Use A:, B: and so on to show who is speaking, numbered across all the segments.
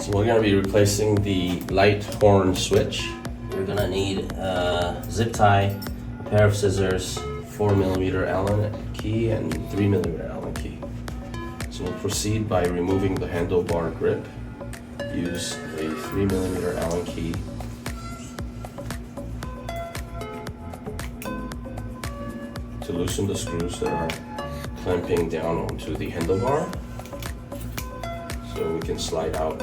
A: So we're gonna be replacing the light horn switch. You're gonna need a zip tie, a pair of scissors, 4mm Allen key, and 3mm Allen key. So we'll proceed by removing the handlebar grip. Use a 3mm Allen key to loosen the screws that are clamping down onto the handlebar, so we can slide out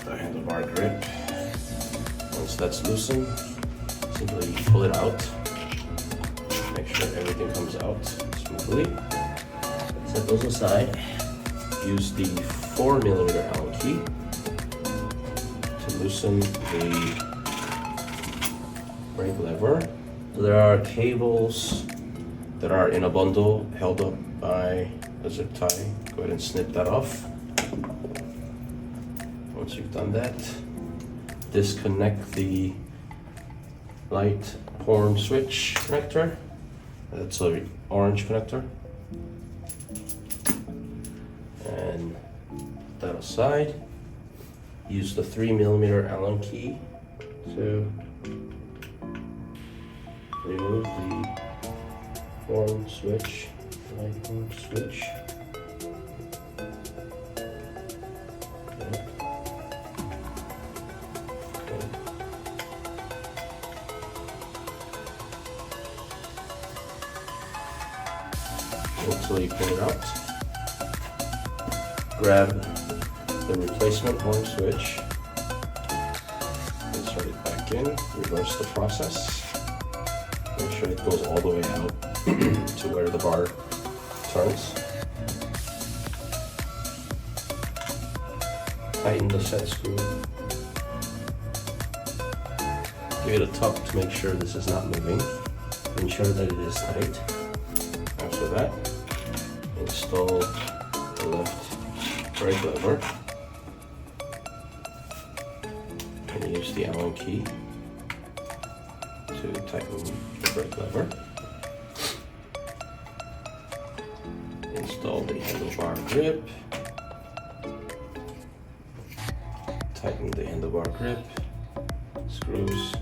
A: the handlebar grip. Once that's loosened, simply pull it out. Make sure everything comes out smoothly. Set those aside. Use the 4mm Allen key to loosen the brake lever. So there are cables that are in a bundle held up by a zip tie. Go ahead and snip that off. Once you've done that, disconnect the light horn switch connector. That's an orange connector. And put that aside. Use the 3mm Allen key to remove the horn switch, light horn switch. Until you pull it out. Grab the replacement horn switch, insert it back in, reverse the process. Make sure it goes all the way out to where the bar turns. Tighten the set screw. Give it a tug to make sure this is not moving. Ensure that it is tight. After that, install the left brake lever and use the Allen key to tighten the brake lever. Install the handlebar grip. Tighten the handlebar grip. Screws.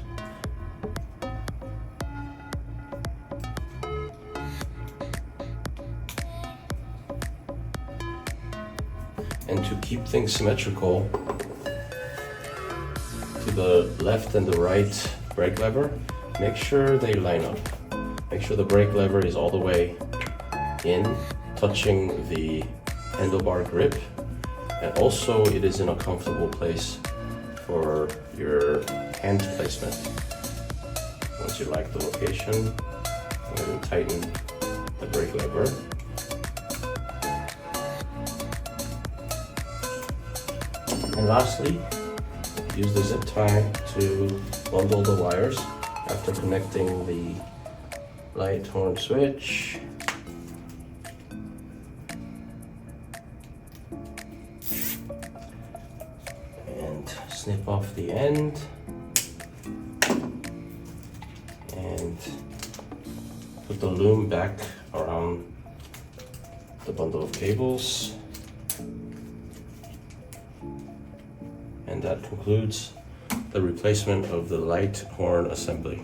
A: And to keep things symmetrical, to the left and the right brake lever, make sure they line up. Make sure the brake lever is all the way in, touching the handlebar grip, and also it is in a comfortable place for your hand placement. Once you like the location, go ahead and tighten the brake lever. And lastly, use the zip tie to bundle the wires after connecting the light horn switch. And snip off the end. And put the loom back around the bundle of cables. And that concludes the replacement of the light horn assembly.